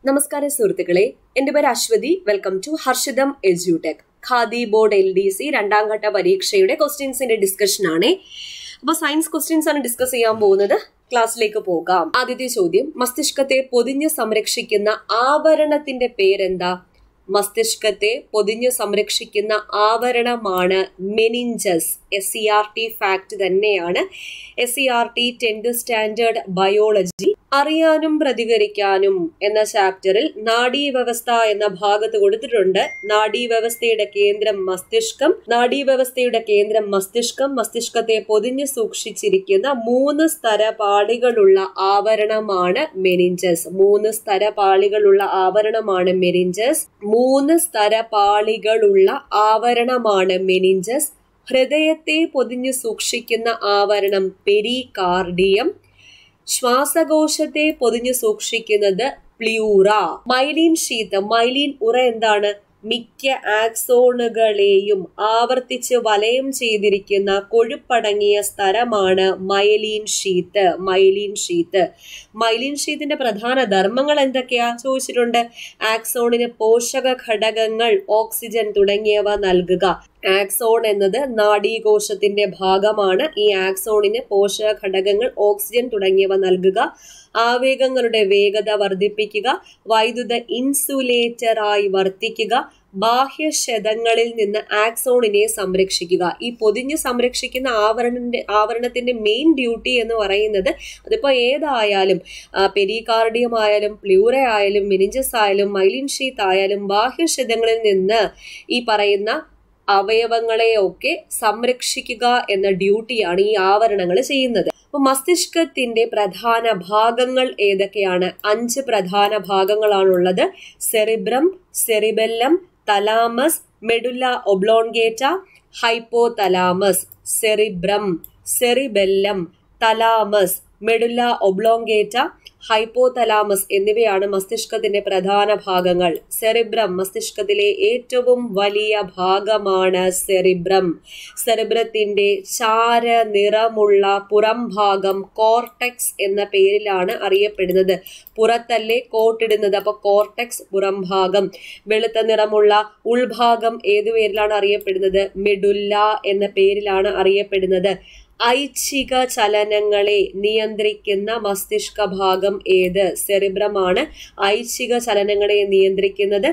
നമസ്കാരം സുഹൃത്തുക്കളെ, എന്റെ പേര് Ashwathy. Welcome to Harshitham Edutech. Khadi board LDC രണ്ടാം ഘട്ട പരീക്ഷയുടെ ക്വസ്റ്റ്യൻസിന്റെ ഡിസ്കഷൻ ആണ്. അപ്പൊ സയൻസ് ക്വസ്റ്റ്യൻസ് ആണ് ഡിസ്കസ് ചെയ്യാൻ പോകുന്നത്. ക്ലാസ്സിലേക്ക് പോകാം. ആദ്യത്തെ ചോദ്യം, മസ്തിഷ്കത്തെ പൊതിഞ്ഞ് സംരക്ഷിക്കുന്ന ആവരണത്തിന്റെ പേരെന്താ? മസ്തിഷ്കത്തെ പൊതിഞ്ഞ് സംരക്ഷിക്കുന്ന ആവരണമാണ് മെനിഞ്ചസ്. SCERT ഫാക്ട് തന്നെയാണ്. SCERT 10th സ്റ്റാൻഡേർഡ് ബയോളജി അറിയാനും പ്രതികരിക്കാനും എന്ന ചാപ്റ്ററിൽ നാഡീവ്യവസ്ഥ എന്ന ഭാഗത്ത് കൊടുത്തിട്ടുണ്ട്. നാഡീവ്യവസ്ഥയുടെ കേന്ദ്രം മസ്തിഷ്കം. മസ്തിഷ്കത്തെ പൊതിഞ്ഞു സൂക്ഷിച്ചിരിക്കുന്ന 3 സ്തരപാളികളുള്ള ആവരണമാണ് മെനിഞ്ചസ്. 3 സ്തരപാളികളുള്ള ആവരണമാണ് മെനിഞ്ചസ്. ഹൃദയത്തെ പൊതിഞ്ഞു സൂക്ഷിക്കുന്ന ആവരണം പെരികാർഡിയം. ശ്വാസകോശത്തെ പൊതിഞ്ഞു സൂക്ഷിക്കുന്നത് പ്ലൂറ. മൈലിൻ ഷീത്ത്, മൈലിൻ ഉറ എന്താണ്? മിക്ക ആക്സോണുകളെയും ആവർത്തിച്ച് വലയം ചെയ്തിരിക്കുന്ന കൊഴുപ്പടങ്ങിയ സ്ഥലമാണ് മൈലിൻ ഷീത്ത്. മൈലിൻ ഷീത്തിന്റെ പ്രധാന ധർമ്മങ്ങൾ എന്തൊക്കെയാ ചോദിച്ചിട്ടുണ്ട്. ആക്സോണിന് പോഷക ഘടകങ്ങൾ, ഓക്സിജൻ തുടങ്ങിയവ നൽകുക. ആക്സോൺ എന്നത് നാഡീകോശത്തിന്റെ ഭാഗമാണ്. ഈ ആക്സോണിന് പോഷക ഘടകങ്ങൾ, ഓക്സിജൻ തുടങ്ങിയവ നൽകുക. ആവേഗങ്ങളുടെ വേഗത വർദ്ധിപ്പിക്കുക. വൈദ്യുത ഇൻസുലേറ്ററായി വർത്തിക്കുക. ബാഹ്യക്ഷതങ്ങളിൽ നിന്ന് ആക്സോണിനെ സംരക്ഷിക്കുക. ഈ പൊതിഞ്ഞ് സംരക്ഷിക്കുന്ന ആവരണത്തിന്റെ മെയിൻ ഡ്യൂട്ടി എന്ന് പറയുന്നത്, അതിപ്പോ ഏതായാലും പെരികാർഡിയം ആയാലും പ്ലൂറ ആയാലും മെനിഞ്ചസ് ആയാലും മൈലിൻ ഷീത്ത് ആയാലും ബാഹ്യക്ഷതങ്ങളിൽ നിന്ന് ഈ പറയുന്ന അവയവങ്ങളെയൊക്കെ സംരക്ഷിക്കുക എന്ന ഡ്യൂട്ടിയാണ് ഈ ആവരണങ്ങൾ ചെയ്യുന്നത്. അപ്പൊ മസ്തിഷ്കത്തിന്റെ പ്രധാന ഭാഗങ്ങൾ ഏതൊക്കെയാണ്? 5 പ്രധാന ഭാഗങ്ങളാണുള്ളത്. Cerebrum, cerebellum, thalamus, medulla oblongata, hypothalamus. Cerebrum, cerebellum, thalamus, medulla oblongata, hypothalamus എന്നിവയാണ് മസ്തിഷ്കത്തിന്റെ പ്രധാന ഭാഗങ്ങൾ. സെറിബ്രം, മസ്തിഷ്കത്തിലെ ഏറ്റവും വലിയ ഭാഗമാണ് സെറിബ്രം. സെറിബ്രത്തിന്റെ ചാര നിറമുള്ള പുറം ഭാഗം കോർട്ടെക്സ് എന്ന പേരിലാണ് അറിയപ്പെടുന്നത്. പുറത്തല്ലേ കോട്ടിടുന്നത്, അപ്പൊ കോർട്ടെക്സ് പുറം ഭാഗം. വെളുത്ത നിറമുള്ള ഉൾഭാഗം ഏതു പേരിലാണ് അറിയപ്പെടുന്നത്? മെഡുല്ല എന്ന പേരിലാണ് അറിയപ്പെടുന്നത്. ഐച്ഛിക ചലനങ്ങളെ നിയന്ത്രിക്കുന്ന മസ്തിഷ്ക ഭാഗം ഏത്? സെറിബ്രമാണ് ഐച്ഛിക ചലനങ്ങളെ നിയന്ത്രിക്കുന്നത്.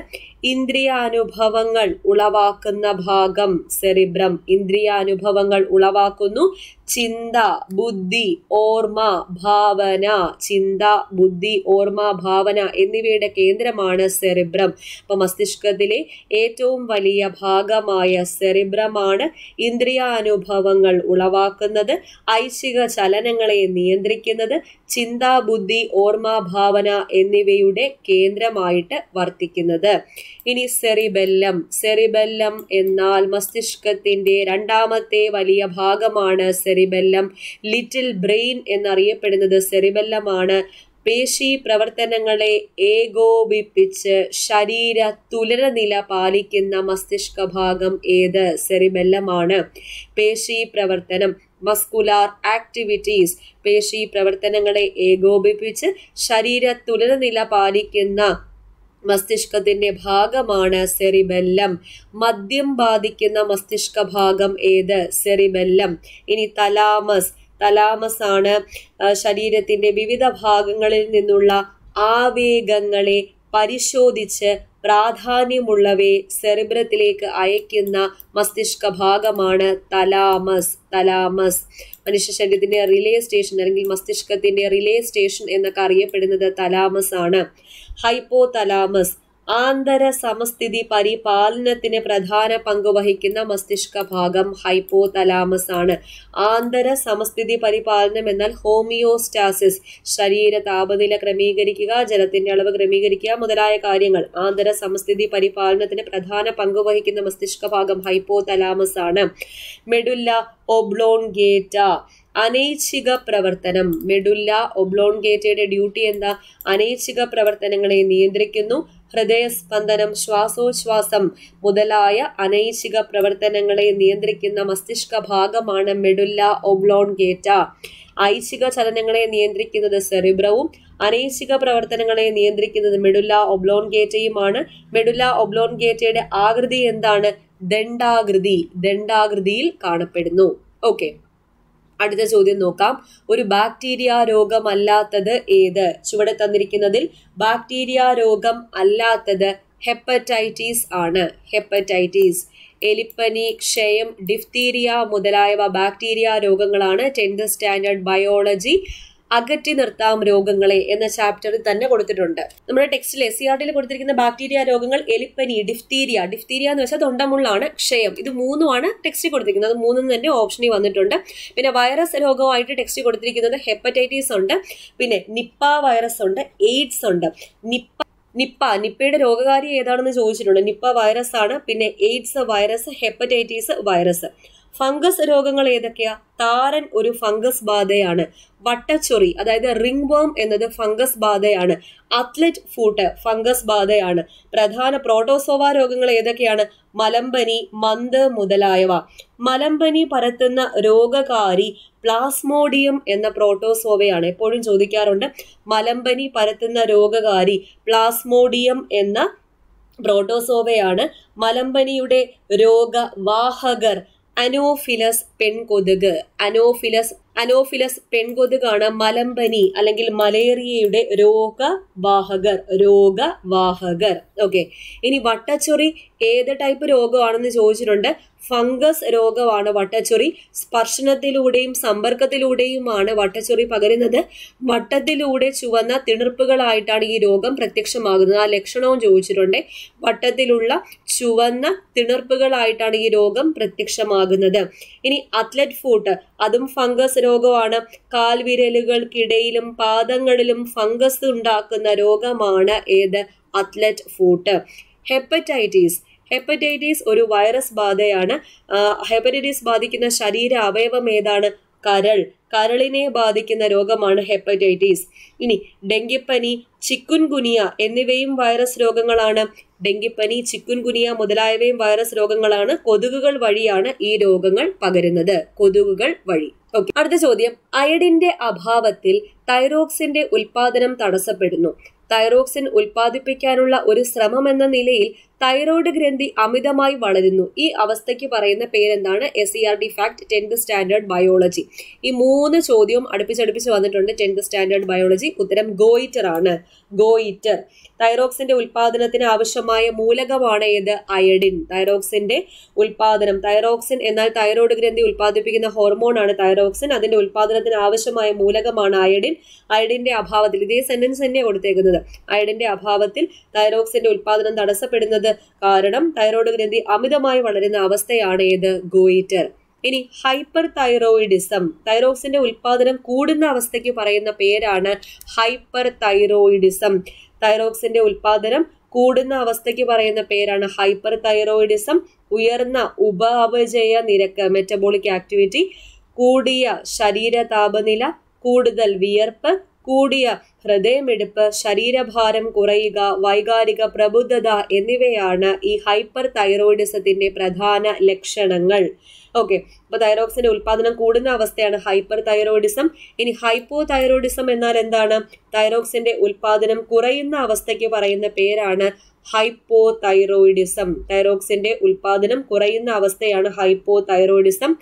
ഇന്ദ്രിയാനുഭവങ്ങൾ ഉളവാക്കുന്ന ഭാഗം സെറിബ്രം. ഇന്ദ്രിയാനുഭവങ്ങൾ ഉളവാക്കുന്നു. ചിന്ത, ബുദ്ധി, ഓർമ്മ, ഭാവന. ചിന്ത, ബുദ്ധി, ഓർമ്മ, ഭാവന എന്നിവയുടെ കേന്ദ്രമാണ് സെറിബ്രം. അപ്പൊ മസ്തിഷ്കത്തിലെ ഏറ്റവും വലിയ ഭാഗമായ സെറിബ്രമാണ് ഇന്ദ്രിയാനുഭവങ്ങൾ ഉളവാക്കുന്നത്, ഐച്ഛിക ചലനങ്ങളെ നിയന്ത്രിക്കുന്നത്, ചിന്ത, ബുദ്ധി, ഓർമ്മ, ഭാവന എന്നിവയുടെ കേന്ദ്രമായിട്ട് വർത്തിക്കുന്നത്. ഇനി സെറിബെല്ലം. സെറിബെല്ലം എന്നാൽ മസ്തിഷ്കത്തിന്റെ രണ്ടാമത്തെ വലിയ ഭാഗമാണ് സെറിബെല്ലം. ലിറ്റിൽ ബ്രെയിൻ എന്നറിയപ്പെടുന്നത് സെറിബെല്ലമാണ്. പേശി പ്രവർത്തനങ്ങളെ ഏകോപിപ്പിച്ച് ശരീര തുലനനില പാലിക്കുന്ന മസ്തിഷ്ക ഭാഗം ഏത്? സെറിബെല്ലമാണ്. പേശി പ്രവർത്തനം, മസ്കുലാർ ആക്ടിവിറ്റീസ്, പേശി പ്രവർത്തനങ്ങളെ ഏകോപിപ്പിച്ച് ശരീര തുലനനില പാലിക്കുന്ന മസ്തിഷ്കത്തിന്റെ ഭാഗമാണ് സെറിബെല്ലം. മദ്യം ബാധിക്കുന്ന മസ്തിഷ്ക ഭാഗം ഏത്? സെറിബെല്ലം. ഇനി തലാമസ്. തലാമസ് ആണ് ശരീരത്തിന്റെ വിവിധ ഭാഗങ്ങളിൽ നിന്നുള്ള ആവേഗങ്ങളെ പരിശോധിച്ച് പ്രാധാന്യമുള്ളവയെ സെറിബ്രത്തിലേക്ക് അയക്കുന്ന മസ്തിഷ്ക ഭാഗമാണ് തലാമസ്. മനുഷ്യ ശരീരത്തിന്റെ റിലേ സ്റ്റേഷൻ അല്ലെങ്കിൽ മസ്തിഷ്കത്തിന്റെ റിലേ സ്റ്റേഷൻ എന്നൊക്കെ അറിയപ്പെടുന്നത് തലാമസ് ആണ്. ഹൈപ്പോതലാമസ് ആന്തര സമസ്ഥിതി പരിപാലനത്തിന് പ്രധാന പങ്ക് വഹിക്കുന്ന മസ്തിഷ്ക ഭാഗം ഹൈപ്പോതലാമസ് ആണ്. ആന്തര സമസ്ഥിതി പരിപാലനം എന്നാൽ ഹോമിയോസ്റ്റാസിസ്, ശരീര താപനില ക്രമീകരിക്കുക, ജലത്തിന്റെ അളവ് ക്രമീകരിക്കുക മുതലായ കാര്യങ്ങൾ. ആന്തര സമസ്ഥിതി പരിപാലനത്തിന് പ്രധാന പങ്ക് വഹിക്കുന്ന മസ്തിഷ്ക ഭാഗം ഹൈപ്പോതലാമസ് ആണ്. മെഡുല്ല ഒബ്ലോൺഗേറ്റ അനൈച്ഛിക പ്രവർത്തനം. മെഡുല്ല ഒബ്ലോൺഗേറ്റയുടെ ഡ്യൂട്ടി എന്താ? അനൈച്ഛിക പ്രവർത്തനങ്ങളെ നിയന്ത്രിക്കുന്നു. ഹൃദയസ്പന്ദനം, ശ്വാസോച്ഛ്വാസം മുതലായ അനൈച്ഛിക പ്രവർത്തനങ്ങളെ നിയന്ത്രിക്കുന്ന മസ്തിഷ്ക ഭാഗമാണ് മെഡുല്ല ഒബ്ലോൺഗേറ്റ. ഐച്ഛിക ചലനങ്ങളെ നിയന്ത്രിക്കുന്നത് സെറിബ്രവും അനൈച്ഛിക പ്രവർത്തനങ്ങളെ നിയന്ത്രിക്കുന്നത് മെഡുല്ല ഒബ്ലോൺഗേറ്റയുമാണ്. മെഡുല്ല ഒബ്ലോൺഗേറ്റയുടെ ആകൃതി എന്താണ്? ദണ്ഡാകൃതിയിൽ കാണപ്പെടുന്നു. ഓക്കെ, അടുത്ത ചോദ്യം നോക്കാം. ഒരു ബാക്ടീരിയ രോഗമല്ലാത്തത് ഏത്? ചുവടെ തന്നിരിക്കുന്നതിൽ ബാക്ടീരിയ രോഗം അല്ലാത്തത് ഹെപ്പറ്റൈറ്റിസ് ആണ്. ഹെപ്പറ്റൈറ്റിസ്, എലിപ്പനി, ക്ഷയം, ഡിഫ്തീരിയ മുതലായവ ബാക്ടീരിയ രോഗങ്ങളാണ്. 10th സ്റ്റാൻഡേർഡ് ബയോളജി അകറ്റി നിർത്താം രോഗങ്ങളെ എന്ന ചാപ്റ്ററിൽ തന്നെ കൊടുത്തിട്ടുണ്ട്. നമ്മുടെ ടെക്സ്റ്റിൽ SCERT കൊടുത്തിരിക്കുന്ന ബാക്ടീരിയ രോഗങ്ങൾ എലിപ്പനി, ഡിഫ്തീരിയ എന്ന് വെച്ചാൽ തൊണ്ടമുള്ളാണ്, ക്ഷയം, ഇത് മൂന്നുമാണ് ടെക്സ്റ്റിൽ കൊടുത്തിരിക്കുന്നത്. മൂന്നും തന്നെ ഓപ്ഷനിൽ വന്നിട്ടുണ്ട്. പിന്നെ വൈറസ് രോഗമായിട്ട് ടെക്സ്റ്റിൽ കൊടുത്തിരിക്കുന്നത് ഹെപ്പറ്റൈറ്റിസ് ഉണ്ട്, പിന്നെ നിപ്പ വൈറസ് ഉണ്ട്, എയ്ഡ്സ് ഉണ്ട്. നിപ്പയുടെ രോഗകാരി ഏതാണെന്ന് ചോദിച്ചിട്ടുണ്ട്. നിപ്പ വൈറസ് ആണ്. പിന്നെ AIDS virus, hepatitis virus. Fungus രോഗങ്ങൾ ഏതൊക്കെയാ? താരൻ ഒരു ഫംഗസ് ബാധയാണ്. വട്ടച്ചൊറി അതായത് റിംഗ് വോം എന്നത് ഫംഗസ് ബാധയാണ്. അത്ലറ്റ് ഫൂട്ട് ഫംഗസ് ബാധയാണ്. പ്രധാന പ്രോട്ടോസോവ രോഗങ്ങൾ ഏതൊക്കെയാണ്? മലമ്പനി, മന്ത് മുതലായവ. മലമ്പനി പരത്തുന്ന രോഗകാരി പ്ലാസ്മോഡിയം എന്ന പ്രോട്ടോസോവയാണ്. എപ്പോഴും ചോദിക്കാറുണ്ട്. മലമ്പനി പരത്തുന്ന രോഗകാരി പ്ലാസ്മോഡിയം എന്ന പ്രോട്ടോസോവയാണ്. മലമ്പനിയുടെ രോഗവാഹകർ അനോഫിലസ് പെൺകൊതുക്. അനോഫിലസ് പെൺകൊതുകാണ് മലമ്പനി അല്ലെങ്കിൽ മലേറിയയുടെ രോഗവാഹകർ. ഓക്കെ, ഇനി വട്ടച്ചൊറി ഏത് ടൈപ്പ് രോഗമാണെന്ന് ചോദിച്ചിട്ടുണ്ട്. ഫംഗസ് രോഗമാണ് വട്ടച്ചൊറി. സ്പർശനത്തിലൂടെയും സമ്പർക്കത്തിലൂടെയുമാണ് വട്ടച്ചൊറി പകരുന്നത്. വട്ടത്തിലൂടെ ചുവന്ന തിണർപ്പുകളായിട്ടാണ് ഈ രോഗം പ്രത്യക്ഷമാകുന്നത്. ആ ലക്ഷണവും ചോദിച്ചിട്ടുണ്ട്. വട്ടത്തിലുള്ള ചുവന്ന തിണർപ്പുകളായിട്ടാണ് ഈ രോഗം പ്രത്യക്ഷമാകുന്നത്. ഇനി അത്ലറ്റ് ഫൂട്ട്, അതും ഫംഗസ് രോഗമാണ്. കാൽവിരലുകൾക്കിടയിലും പാദങ്ങളിലും ഫംഗസ് ഉണ്ടാക്കുന്ന രോഗമാണ് ഏത്? Athlete foot. ഹെപ്പറ്റൈറ്റിസ് ഒരു വൈറസ് ബാധയാണ്. ഹെപ്പറ്റൈറ്റിസ് ബാധിക്കുന്ന ശരീര അവയവം ഏതാണ്? കരളിനെ ബാധിക്കുന്ന രോഗമാണ് ഹെപ്പറ്റൈറ്റിസ്. ഇനി ഡെങ്കിപ്പനി, ചിക്കുൻഗുനിയ എന്നിവയും വൈറസ് രോഗങ്ങളാണ്. ഡെങ്കിപ്പനി, ചിക്കുൻഗുനിയ മുതലായവയും വൈറസ് രോഗങ്ങളാണ്. കൊതുകുകൾ വഴിയാണ് ഈ രോഗങ്ങൾ പകരുന്നത്. കൊതുകുകൾ വഴി. ഓക്കെ, അടുത്ത ചോദ്യം. അയഡിന്റെ അഭാവത്തിൽ തൈറോക്സിന്റെ ഉൽപാദനം തടസ്സപ്പെടുന്നു. തൈറോക്സിൻ ഉൽപ്പാദിപ്പിക്കാനുള്ള ഒരു ശ്രമം എന്ന നിലയിൽ തൈറോയ്ഡ് ഗ്രന്ഥി അമിതമായി വളരുന്നു. ഈ അവസ്ഥയ്ക്ക് പറയുന്ന പേരെന്താണ്? SCERT fact 10th standard biology. ഈ 3 ചോദ്യവും അടുപ്പിച്ചടുപ്പിച്ച് വന്നിട്ടുണ്ട് 10th സ്റ്റാൻഡേർഡ് ബയോളജി. ഉത്തരം ഗോയിറ്റർ ആണ്. ഗോയിറ്റർ. തൈറോക്സിന്റെ ഉൽപാദനത്തിന് ആവശ്യമായ മൂലകമാണ് ഏത്? അയഡിൻ. തൈറോക്സിന്റെ ഉൽപാദനം, തൈറോക്സിൻ എന്നാൽ തൈറോയ്ഡ് ഗ്രന്ഥി ഉൽപ്പാദിപ്പിക്കുന്ന ഹോർമോൺ ആണ് തൈറോക്സിൻ. അതിന്റെ ഉൽപാദനത്തിന് ആവശ്യമായ മൂലകമാണ് അയഡിൻ. അയഡിന്റെ അഭാവത്തിൽ, ഇതേ സെന്റൻസ് തന്നെ കൊടുത്തേക്കുന്നത്, അയഡിന്റെ അഭാവത്തിൽ തൈറോക്സിന്റെ ഉൽപാദനം തടസ്സപ്പെടുന്നത് കാരണം തൈറോയ്ഡ് ഗ്രന്ഥി അമിതമായി വളരുന്ന അവസ്ഥയാണ് ഏത്? ഗോയിറ്റർ. ഇനി ഹൈപ്പർ തൈറോയിഡിസം, തൈറോക്സിന്റെ ഉൽപാദനം കൂടുന്ന അവസ്ഥയ്ക്ക് പറയുന്ന പേരാണ് ഹൈപ്പർ തൈറോയിഡിസം. തൈറോക്സിന്റെ ഉൽപാദനം കൂടുന്ന അവസ്ഥയ്ക്ക് പറയുന്ന പേരാണ് ഹൈപ്പർ തൈറോയിഡിസം. ഉയർന്ന ഉപാപചയ നിരക്ക്, മെറ്റബോളിക് ആക്ടിവിറ്റി, കൂടിയ ശരീര താപനില, കൂടുതൽ വിയർപ്പ്, കൂടിയ ഹൃദയമിടിപ്പ്, ശരീരഭാരം കുറയുക, വൈകാരിക പ്രബുദ്ധത എന്നിവയാണ് ഈ ഹൈപ്പർ തൈറോയിഡിസത്തിന്റെ പ്രധാന ലക്ഷണങ്ങൾ. ഓക്കെ, അപ്പൊ തൈറോക്സിന്റെ ഉൽപാദനം കൂടുന്ന അവസ്ഥയാണ് ഹൈപ്പർ തൈറോയിഡിസം. ഇനി ഹൈപ്പോ തൈറോയിഡിസം എന്നാൽ എന്താണ്? തൈറോക്സിന്റെ ഉൽപാദനം കുറയുന്ന അവസ്ഥയ്ക്ക് പറയുന്ന പേരാണ് ഹൈപ്പോ തൈറോയിഡിസം. തൈറോക്സിന്റെ ഉൽപാദനം കുറയുന്ന അവസ്ഥയാണ് ഹൈപ്പോ തൈറോയിഡിസം.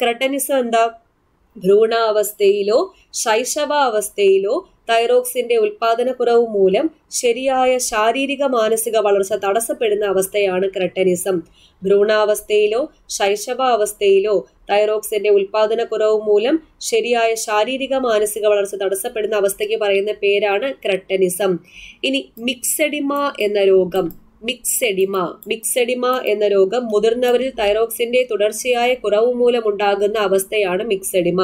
ക്രെട്ടനിസം എന്താ? ഭ്രൂണാവസ്ഥയിലോ ശൈശവാവസ്ഥയിലോ തൈറോക്സിന്റെ ഉൽപാദനക്കുറവ് മൂലം ശരിയായ ശാരീരിക മാനസിക വളർച്ച തടസ്സപ്പെടുന്ന അവസ്ഥയാണ് ക്രെട്ടനിസം. ഭ്രൂണാവസ്ഥയിലോ ശൈശവാവസ്ഥയിലോ തൈറോക്സിന്റെ ഉൽപാദനക്കുറവ് മൂലം ശരിയായ ശാരീരിക മാനസിക വളർച്ച തടസ്സപ്പെടുന്ന അവസ്ഥയ്ക്ക് പറയുന്ന പേരാണ് ക്രെട്ടനിസം. ഇനി മിക്സെഡിമ എന്ന രോഗം, മിക്സെഡിമ എന്ന രോഗം മുതിർന്നവരിൽ തൈറോക്സിന്റെ തുടർച്ചയായ കുറവ് മൂലമുണ്ടാകുന്ന അവസ്ഥയാണ് മിക്സെഡിമ.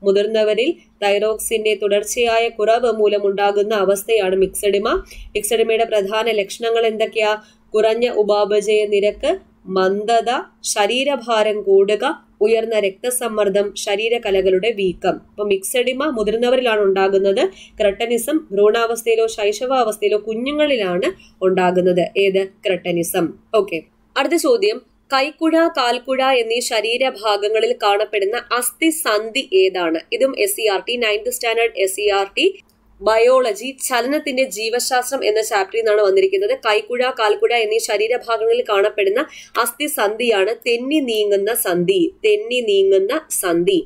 മുതിർന്നവരിൽ തൈറോക്സിന്റെ തുടർച്ചയായ കുറവ് മൂലമുണ്ടാകുന്ന അവസ്ഥയാണ് മിക്സെഡിമ. മിക്സെഡിമയുടെ പ്രധാന ലക്ഷണങ്ങൾ എന്തൊക്കെയാ? കുറഞ്ഞ ഉപാപചയ നിരക്ക്, മന്ദത, ശരീരഭാരം കൂടുക, ഉയർന്ന രക്തസമ്മർദ്ദം, ശരീരകലകളുടെ വീക്കം. അപ്പൊ മിക്സെഡിമ മുതിർന്നവരിലാണ് ഉണ്ടാകുന്നത്. ക്രെട്ടനിസം ഭ്രൂണാവസ്ഥയിലോ ശൈശവാവസ്ഥയിലോ കുഞ്ഞുങ്ങളിലാണ് ഉണ്ടാകുന്നത്. ഏത്? ക്രെട്ടനിസം. ഓക്കെ, അടുത്ത ചോദ്യം. കൈക്കുഴ, കാൽക്കുഴ എന്നീ ശരീരഭാഗങ്ങളിൽ കാണപ്പെടുന്ന അസ്ഥിസന്ധി ഏതാണ്? ഇതും SCERT 9th standard SCERT biology ചലനത്തിന്റെ ജീവശാസ്ത്രം എന്ന ചാപ്റ്ററിൽ നിന്നാണ് വന്നിരിക്കുന്നത്. കൈക്കുഴ, കാൽക്കുഴ എന്നീ ശരീരഭാഗങ്ങളിൽ കാണപ്പെടുന്ന അസ്ഥിസന്ധിയാണ് തെന്നി നീങ്ങുന്ന സന്ധി. തെന്നി നീങ്ങുന്ന സന്ധി.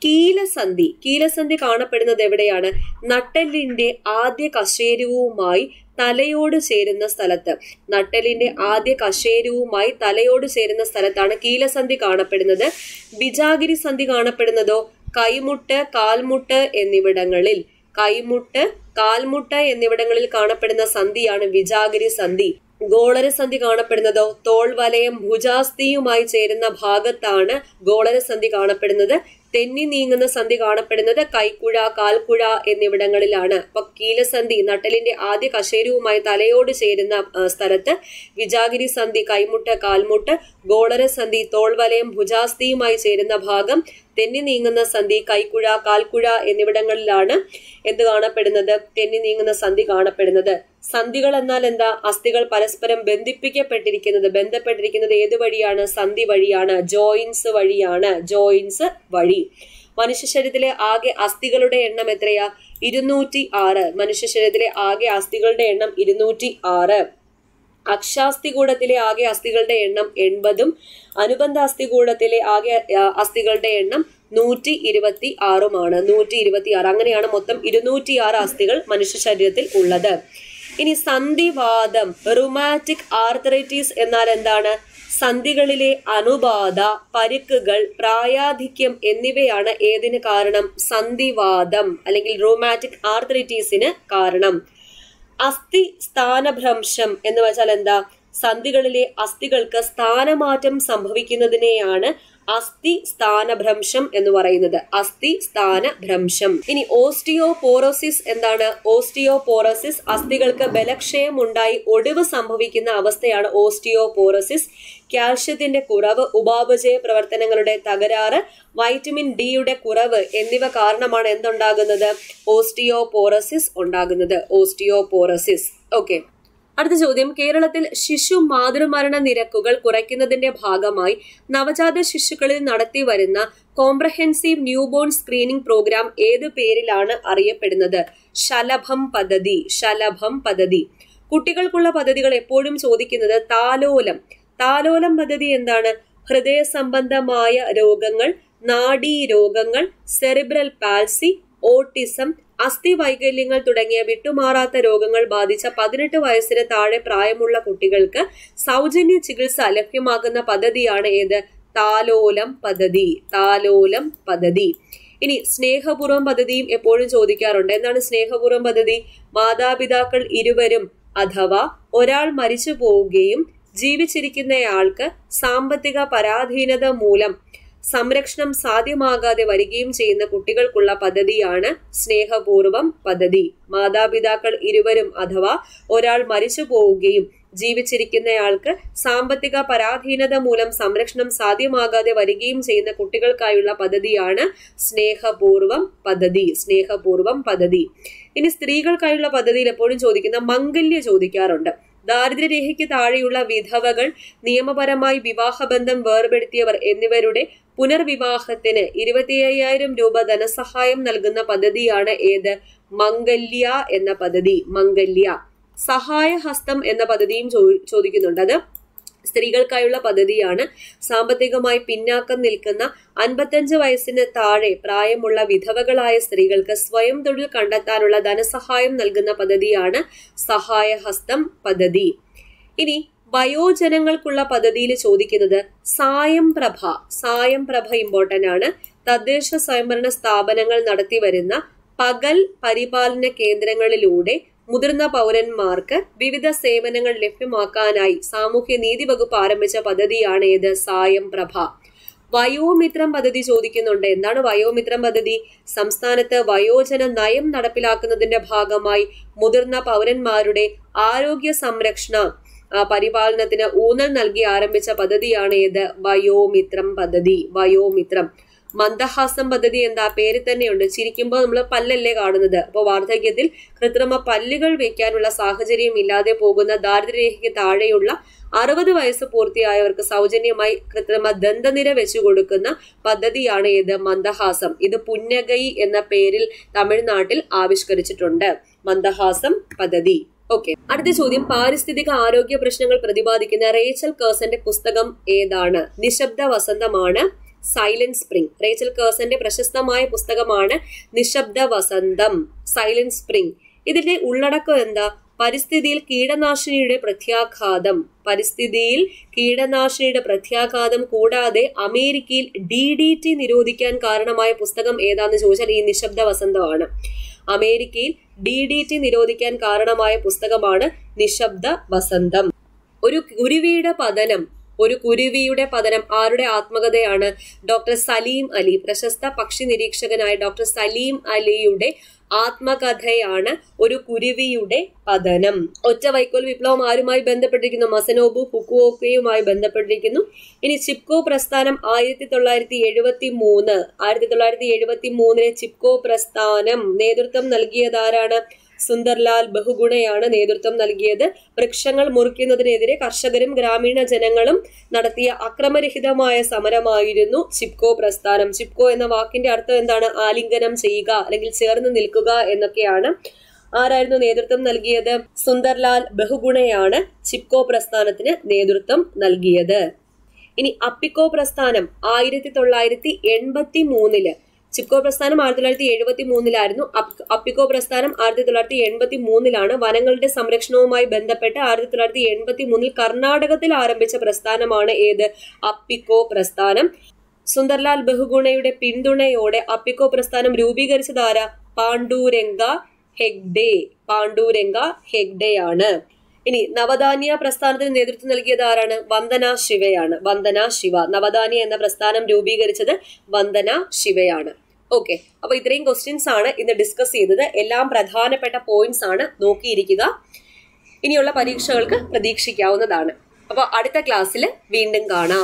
കീലസന്ധി. കീലസന്ധി കാണപ്പെടുന്നത് എവിടെയാണ്? നട്ടെല്ലിന്റെ ആദ്യ കശേരുവുമായി തലയോട് ചേരുന്ന സ്ഥലത്ത്. നട്ടെല്ലിന്റെ ആദ്യ കശേരുവുമായി തലയോട് ചേരുന്ന സ്ഥലത്താണ് കീലസന്ധി കാണപ്പെടുന്നത്. വിജാഗിരി സന്ധി കാണപ്പെടുന്നതോ കൈമുട്ട്, കാൽമുട്ട് എന്നിവിടങ്ങളിൽ. കൈമുട്ട്, കാൽമുട്ട് എന്നിവിടങ്ങളിൽ കാണപ്പെടുന്ന സന്ധിയാണ് വിജാഗിരി സന്ധി. ഗോളരസന്ധി കാണപ്പെടുന്നതോ തോൾവലയം ഭുജാസ്ഥിയുമായി ചേരുന്ന ഭാഗത്താണ് ഗോളരസന്ധി കാണപ്പെടുന്നത്. തെന്നി നീങ്ങുന്ന സന്ധി കാണപ്പെടുന്നത് കൈക്കുഴ, കാൽക്കുഴ എന്നിവിടങ്ങളിലാണ്. അപ്പൊ കീലസന്ധി നട്ടലിന്റെ ആദ്യ കശേരുവുമായി തലയോട് ചേരുന്ന സ്ഥലത്ത്, വിജാഗിരി സന്ധി കൈമുട്ട്, കാൽമുട്ട്, ഗോളരസന്ധി തോൾവലയം ഭുജാസ്ഥിയുമായി ചേരുന്ന ഭാഗം, തെന്നി നീങ്ങുന്ന സന്ധി കൈക്കുഴ, കാൽക്കുഴ എന്നിവിടങ്ങളിലാണ് എന്ത് കാണപ്പെടുന്നത്? തെന്നി നീങ്ങുന്ന സന്ധി കാണപ്പെടുന്നത്. സന്ധികൾ എന്നാൽ എന്താ? അസ്ഥികൾ പരസ്പരം ബന്ധപ്പെട്ടിരിക്കുന്നത് ഏത് വഴിയാണ്? സന്ധി വഴിയാണ്, ജോയിൻസ് വഴിയാണ്. ജോയിൻസ് വഴി. മനുഷ്യ ശരീരത്തിലെ ആകെ അസ്ഥികളുടെ എണ്ണം എത്രയാ? 206. മനുഷ്യ ശരീരത്തിലെ ആകെ അസ്ഥികളുടെ എണ്ണം 206. അക്ഷാസ്ഥികൂടത്തിലെ ആകെ അസ്ഥികളുടെ എണ്ണം 80ഉം അനുബന്ധ അസ്ഥികൂടത്തിലെ ആകെ അസ്ഥികളുടെ എണ്ണം 126ഉമാണ്. 126. അങ്ങനെയാണ് മൊത്തം 206 അസ്ഥികൾ മനുഷ്യ ശരീരത്തിൽ ഉള്ളത്. ഇനി സന്ധിവാദം, റുമാറ്റിക് ആർത്രൈറ്റിസ് എന്നാൽ എന്താണ്? സന്ധികളിലെ അണുബാധ, പരിക്കുകൾ, പ്രായാധിക്യം എന്നിവയാണ് ഏതിന് കാരണം? സന്ധിവാദം അല്ലെങ്കിൽ റൂമാറ്റിക് ആർത്രൈറ്റിസിന് കാരണം. അസ്ഥി സ്ഥാനഭ്രംശം എന്ന് വെച്ചാൽ എന്താ? സന്ധികളിലെ അസ്ഥികൾക്ക് സ്ഥാനമാറ്റം സംഭവിക്കുന്നതിനെയാണ് അസ്ഥി സ്ഥാനഭ്രംശം എന്ന് പറയുന്നത്. അസ്ഥി സ്ഥാനഭ്രംശം. ഇനി ഓസ്റ്റിയോപോറോസിസ് എന്താണ്? ഓസ്റ്റിയോപോറോസിസ് അസ്ഥികൾക്ക് ബലക്ഷയം ഉണ്ടായി ഒടിവ് സംഭവിക്കുന്ന അവസ്ഥയാണ് ഓസ്റ്റിയോപോറോസിസ്. കാൽഷ്യത്തിന്റെ കുറവ്, ഉപാപചയ പ്രവർത്തനങ്ങളുടെ തകരാറ്, വൈറ്റമിൻ ഡിയുടെ കുറവ് എന്നിവ കാരണമാണ് എന്തുണ്ടാകുന്നത്? ഓസ്റ്റിയോപോറോസിസ് ഉണ്ടാകുന്നത്. ഓസ്റ്റിയോപോറോസിസ്. ഓക്കെ. അടുത്ത ചോദ്യം, കേരളത്തിൽ ശിശു മാതൃമരണ നിരക്കുകൾ കുറയ്ക്കുന്നതിന്റെ ഭാഗമായി നവജാത ശിശുക്കളിൽ നടത്തി വരുന്ന കോംപ്രഹെൻസീവ് ന്യൂബോൺ സ്ക്രീനിംഗ് പ്രോഗ്രാം ഏത് പേരിലാണ് അറിയപ്പെടുന്നത്? ശലഭം പദ്ധതി. ശലഭം പദ്ധതി. കുട്ടികൾക്കുള്ള പദ്ധതികൾ എപ്പോഴും ചോദിക്കുന്നത് താലോലം. താലോലം പദ്ധതി എന്താണ്? ഹൃദയ സംബന്ധമായ രോഗങ്ങൾ, നാഡീ രോഗങ്ങൾ, സെറിബ്രൽ പാൽസി, ഓട്ടിസം, അസ്ഥി വൈകല്യങ്ങൾ തുടങ്ങിയ വിട്ടുമാറാത്ത രോഗങ്ങൾ ബാധിച്ച 18 വയസ്സിന് താഴെ പ്രായമുള്ള കുട്ടികൾക്ക് സൗജന്യ ചികിത്സ ലഭ്യമാക്കുന്ന പദ്ധതിയാണ് ഏത്? താലോലം പദ്ധതി. താലോലം പദ്ധതി. ഇനി സ്നേഹപൂർവ്വം പദ്ധതിയും എപ്പോഴും ചോദിക്കാറുണ്ട്. എന്താണ് സ്നേഹപൂർവ്വം പദ്ധതി? മാതാപിതാക്കൾ ഇരുവരും അഥവാ ഒരാൾ മരിച്ചു പോവുകയും ജീവിച്ചിരിക്കുന്നയാൾക്ക് സാമ്പത്തിക പരാധീനത മൂലം സംരക്ഷണം സാധ്യമാകാതെ വരികയും ചെയ്യുന്ന കുട്ടികൾക്കുള്ള പദ്ധതിയാണ് സ്നേഹപൂർവം പദ്ധതി. മാതാപിതാക്കൾ ഇരുവരും അഥവാ ഒരാൾ മരിച്ചു പോവുകയും ജീവിച്ചിരിക്കുന്നയാൾക്ക് സാമ്പത്തിക പരാധീനത മൂലം സംരക്ഷണം സാധ്യമാകാതെ വരികയും ചെയ്യുന്ന കുട്ടികൾക്കായുള്ള പദ്ധതിയാണ് സ്നേഹപൂർവം പദ്ധതി. സ്നേഹപൂർവം പദ്ധതി. ഇനി സ്ത്രീകൾക്കായുള്ള പദ്ധതിയിൽ എപ്പോഴും ചോദിക്കുന്ന മംഗല്യ ചോദിക്കാറുണ്ട്. ദാരിദ്ര്യരേഖയ്ക്ക് താഴെയുള്ള വിധവകൾ, നിയമപരമായി വിവാഹബന്ധം വേർപെടുത്തിയവർ എന്നിവരുടെ പുനർവിവാഹത്തിന് 25,000 രൂപ ധനസഹായം നൽകുന്ന പദ്ധതിയാണ് ഏത്? മംഗല്യ എന്ന പദ്ധതി. മംഗല്യ. സഹായഹസ്തം എന്ന പദ്ധതിയും ചോദിക്കുന്നുണ്ട്. അത് സ്ത്രീകൾക്കായുള്ള പദ്ധതിയാണ്. സാമ്പത്തികമായി പിന്നാക്കം നിൽക്കുന്ന 55 വയസ്സിന് താഴെ പ്രായമുള്ള വിധവകളായ സ്ത്രീകൾക്ക് സ്വയം തൊഴിൽ കണ്ടെത്താനുള്ള ധനസഹായം നൽകുന്ന പദ്ധതിയാണ് സഹായഹസ്തം പദ്ധതി. ഇനി വയോജനങ്ങൾക്കുള്ള പദ്ധതിയിൽ ചോദിക്കുന്നത് സായം പ്രഭ. സായം പ്രഭ ഇമ്പോർട്ടന്റ് ആണ്. തദ്ദേശ സ്വയംഭരണ സ്ഥാപനങ്ങൾ നടത്തി വരുന്ന പകൽ പരിപാലന കേന്ദ്രങ്ങളിലൂടെ മുതിർന്ന പൗരന്മാർക്ക് വിവിധ സേവനങ്ങൾ ലഭ്യമാക്കാനായി സാമൂഹ്യ നീതി വകുപ്പ് ആരംഭിച്ച പദ്ധതിയാണ് ഏത്? സായം പ്രഭ. വയോമിത്രം പദ്ധതി ചോദിക്കുന്നുണ്ട്. എന്താണ് വയോമിത്രം പദ്ധതി? സംസ്ഥാനത്ത് വയോജന നയം നടപ്പിലാക്കുന്നതിന്റെ ഭാഗമായി മുതിർന്ന പൗരന്മാരുടെ ആരോഗ്യ സംരക്ഷണ പരിപാലനത്തിന് ഊന്നൽ നൽകി ആരംഭിച്ച പദ്ധതിയാണ് ഏത്? വയോമിത്രം പദ്ധതി. വയോമിത്രം. മന്ദഹാസം പദ്ധതി എന്താ? പേര് തന്നെയുണ്ട്, ചിരിക്കുമ്പോൾ നമ്മൾ പല്ലല്ലേ കാണുന്നത്. അപ്പോൾ വാർദ്ധക്യത്തിൽ കൃത്രിമ പല്ലുകൾ വെക്കാനുള്ള സാഹചര്യം ഇല്ലാതെ പോകുന്ന ദാരിദ്ര്യരേഖയ്ക്ക് താഴെയുള്ള 60 വയസ്സ് പൂർത്തിയായവർക്ക് സൗജന്യമായി കൃത്രിമ ദന്തനിര വെച്ചു കൊടുക്കുന്ന പദ്ധതിയാണ് ഇത് മന്ദഹാസം. ഇത് പുന്നഗൈ എന്ന പേരിൽ തമിഴ്നാട്ടിൽ ആവിഷ്കരിച്ചിട്ടുണ്ട്. മന്ദഹാസം പദ്ധതി. ഓക്കെ, അടുത്ത ചോദ്യം, പാരിസ്ഥിതിക ആരോഗ്യ പ്രശ്നങ്ങൾ പ്രതിപാദിക്കുന്ന റേച്ചൽ കേഴ്സന്റെ പുസ്തകം ഏതാണ്? നിശബ്ദ വസന്തമാണ്, സൈലന്റ് സ്പ്രിംഗ്. റേച്ചൽ കേഴ്സന്റെ പ്രശസ്തമായ പുസ്തകമാണ് നിശബ്ദ വസന്തം, സൈലന്റ് സ്പ്രിംഗ്. ഇതിന്റെ ഉള്ളടക്കം എന്താ? പരിസ്ഥിതിയിൽ കീടനാശിനിയുടെ പ്രത്യാഘാതം, പരിസ്ഥിതിയിൽ കീടനാശിനിയുടെ പ്രത്യാഘാതം കൂടാതെ അമേരിക്കയിൽ DDT നിരോധിക്കാൻ കാരണമായ പുസ്തകം ഏതാന്ന് ചോദിച്ചാൽ ഈ നിശബ്ദ വസന്തമാണ്. അമേരിക്കയിൽ DDT നിരോധിക്കാൻ കാരണമായ പുസ്തകമാണ് നിശബ്ദ വസന്തം. ഒരു കുരുവിയുടെ പതനം ആരുടെ ആത്മകഥയാണ്? ഡോക്ടർ സലീം അലി, പ്രശസ്ത പക്ഷി നിരീക്ഷകനായ ഡോക്ടർ സലീം അലിയുടെ ആത്മകഥയാണ് ഒരു കുരുവിയുടെ പതനം. ഒറ്റ വൈക്കോൽ വിപ്ലവം ആരുമായി ബന്ധപ്പെട്ടിരിക്കുന്നു? മസനോബു ഫുക്കുവോക്കയുമായി ബന്ധപ്പെട്ടിരിക്കുന്നു. ഇനി ചിപ്കോ പ്രസ്ഥാനം 1973 ചിപ്കോ പ്രസ്ഥാനം നേതൃത്വം നൽകിയതാരാണ്? സുന്ദർലാൽ ബഹുഗുണയാണ് നേതൃത്വം നൽകിയത്. വൃക്ഷങ്ങൾ മുറിക്കുന്നതിനെതിരെ കർഷകരും ഗ്രാമീണ ജനങ്ങളും നടത്തിയ അക്രമരഹിതമായ സമരമായിരുന്നു ചിപ്കോ പ്രസ്ഥാനം. ചിപ്കോ എന്ന വാക്കിന്റെ അർത്ഥം എന്താണ്? ആലിംഗനം ചെയ്യുക അല്ലെങ്കിൽ ചേർന്ന് നിൽക്കുക എന്നൊക്കെയാണ്. ആരായിരുന്നു നേതൃത്വം നൽകിയത്? സുന്ദർലാൽ ബഹുഗുണയാണ് ചിപ്കോ പ്രസ്ഥാനത്തിന് നേതൃത്വം നൽകിയത്. ഇനി അപ്പിക്കോ പ്രസ്ഥാനം 1983. ചിപ്കോ പ്രസ്ഥാനം 1973 അപ്പിക്കോ പ്രസ്ഥാനം 1983 വനങ്ങളുടെ സംരക്ഷണവുമായി ബന്ധപ്പെട്ട് 1983 കർണാടകത്തിൽ ആരംഭിച്ച പ്രസ്ഥാനമാണ് ഏത്? അപ്പിക്കോ പ്രസ്ഥാനം. സുന്ദർലാൽ ബഹുഗുണയുടെ പിന്തുണയോടെ അപ്പിക്കോ പ്രസ്ഥാനം രൂപീകരിച്ചതാരാ? പാണ്ഡുരംഗ ഹെഗ്ഡെയാണ്. ഇനി നവധാന്യ പ്രസ്ഥാനത്തിന് നേതൃത്വം നൽകിയത് ആരാണ്? വന്ദന ശിവയാണ്. വന്ദന ശിവ. നവധാന്യ എന്ന പ്രസ്ഥാനം രൂപീകരിച്ചത് വന്ദന ശിവയാണ്. ഓക്കെ, അപ്പൊ ഇത്രയും ക്വസ്റ്റ്യൻസ് ആണ് ഇന്ന് ഡിസ്കസ് ചെയ്തത്. എല്ലാം പ്രധാനപ്പെട്ട പോയിന്റ്സ് ആണ്, നോക്കിയിരിക്കുക. ഇനിയുള്ള പരീക്ഷകൾക്ക് പ്രതീക്ഷിക്കാവുന്നതാണ്. അപ്പൊ അടുത്ത ക്ലാസ്സിൽ വീണ്ടും കാണാം.